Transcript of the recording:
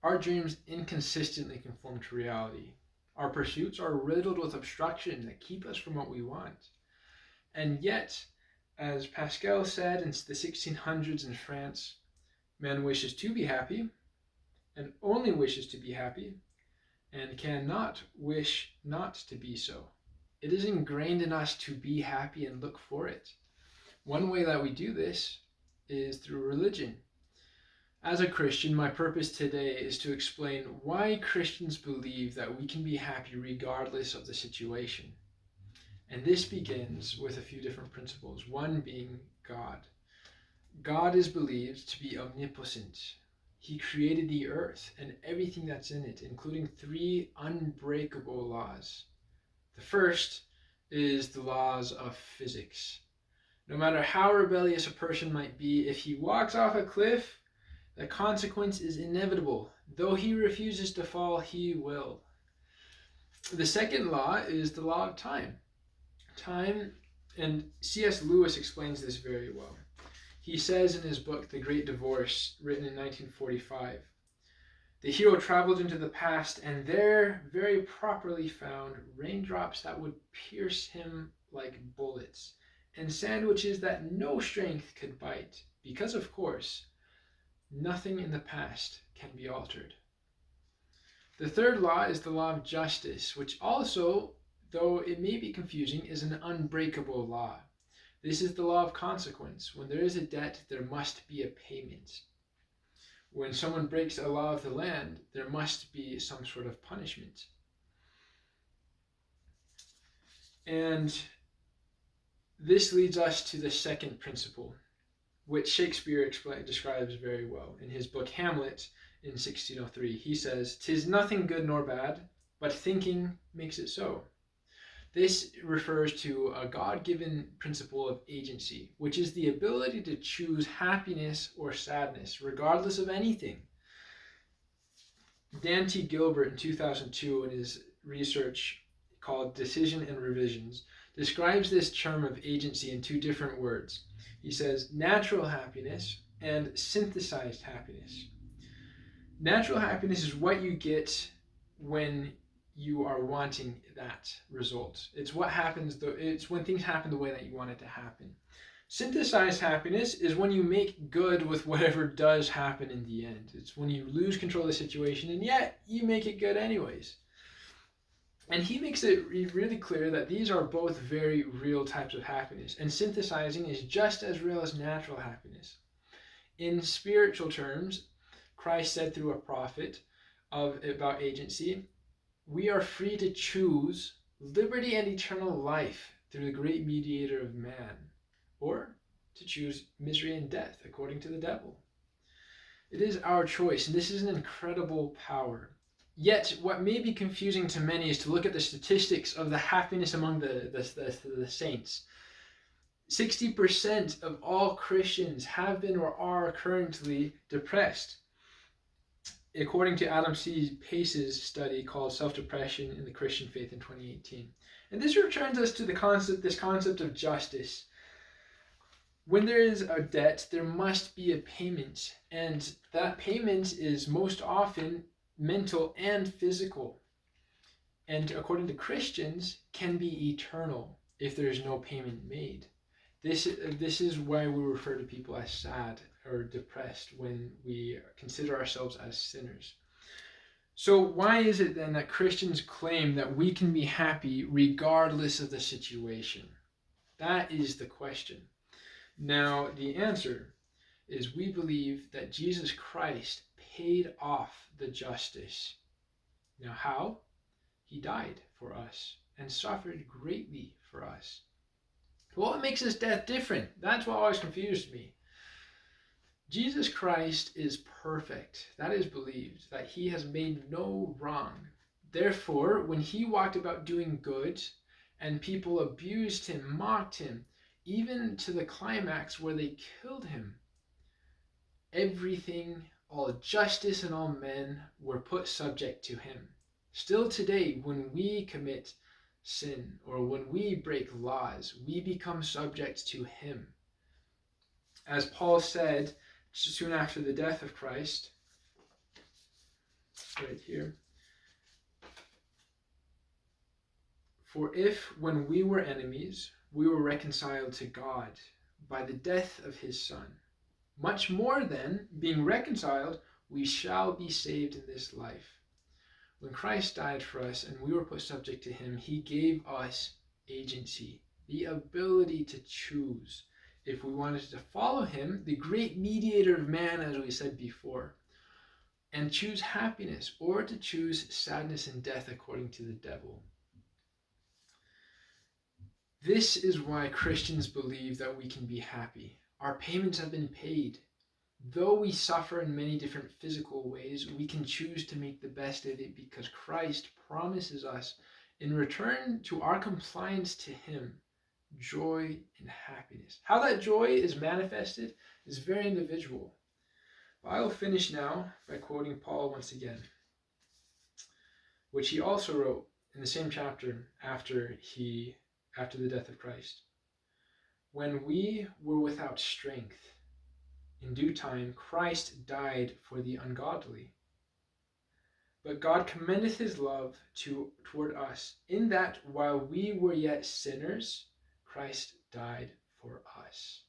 Our dreams inconsistently conform to reality. Our pursuits are riddled with obstruction that keep us from what we want. And yet, as Pascal said in the 1600s in France, man wishes to be happy and only wishes to be happy and cannot wish not to be so. It is ingrained in us to be happy and look for it. One way that we do this is through religion. As a Christian, my purpose today is to explain why Christians believe that we can be happy regardless of the situation. And this begins with a few different principles, one being God. God is believed to be omnipotent. He created the earth and everything that's in it, including 3 unbreakable laws. The first is the laws of physics. No matter how rebellious a person might be, if he walks off a cliff, the consequence is inevitable. Though he refuses to fall, he will. The second law is the law of time. Time, and C.S. Lewis explains this very well. He says in his book, The Great Divorce, written in 1945, the hero traveled into the past and there very properly found raindrops that would pierce him like bullets and sandwiches that no strength could bite, because, of course, nothing in the past can be altered. The third law is the law of justice, which also, though it may be confusing, is an unbreakable law. This is the law of consequence. When there is a debt, there must be a payment. When someone breaks a law of the land, there must be some sort of punishment. And this leads us to the second principle, which Shakespeare describes very well. In his book Hamlet in 1603, he says, "'Tis nothing good nor bad, but thinking makes it so." This refers to a God-given principle of agency, which is the ability to choose happiness or sadness, regardless of anything. Dan T. Gilbert in 2002, in his research called Decision and Revisions, describes this term of agency in 2 different words. He says natural happiness and synthesized happiness. Natural happiness is what you get when you are wanting that result. It's what happens, it's when things happen the way that you want it to happen. Synthesized happiness is when you make good with whatever does happen in the end. It's when you lose control of the situation and yet you make it good anyways. And he makes it really clear that these are both very real types of happiness, and synthesizing is just as real as natural happiness. In spiritual terms, Christ said through a prophet about agency, we are free to choose liberty and eternal life through the great mediator of man, or to choose misery and death according to the devil. It is our choice, and this is an incredible power. Yet, what may be confusing to many is to look at the statistics of the happiness among the saints. 60% of all Christians have been or are currently depressed, according to Adam C. Pace's study called Self-Depression in the Christian Faith in 2018. And this returns us to this concept of justice. When there is a debt, there must be a payment, and that payment is most often mental and physical, and according to Christians, can be eternal if there is no payment made. This is why we refer to people as sad or depressed when we consider ourselves as sinners. So why is it then that Christians claim that we can be happy regardless of the situation? That is the question. Now, the answer is we believe that Jesus Christ paid off the justice. Now, how? He died for us and suffered greatly for us. What makes his death different? That's what always confused me. Jesus Christ is perfect. That is believed, that he has made no wrong. Therefore, when he walked about doing good and people abused him, mocked him, even to the climax where they killed him, everything, all justice and all men were put subject to him. Still today, when we commit sin or when we break laws, we become subject to him. As Paul said soon after the death of Christ, right here. For if, when we were enemies, we were reconciled to God by the death of his Son, much more then, being reconciled, we shall be saved in this life. When Christ died for us and we were put subject to him, he gave us agency, the ability to choose if we wanted to follow him, the great mediator of man, as we said before, and choose happiness, or to choose sadness and death according to the devil. This is why Christians believe that we can be happy. Our payments have been paid. Though we suffer in many different physical ways, we can choose to make the best of it because Christ promises us, in return to our compliance to him, joy and happiness. How that joy is manifested is very individual. But I will finish now by quoting Paul once again, which he also wrote in the same chapter after the death of Christ. When we were without strength, in due time, Christ died for the ungodly. But God commendeth his love toward us, in that while we were yet sinners, Christ died for us.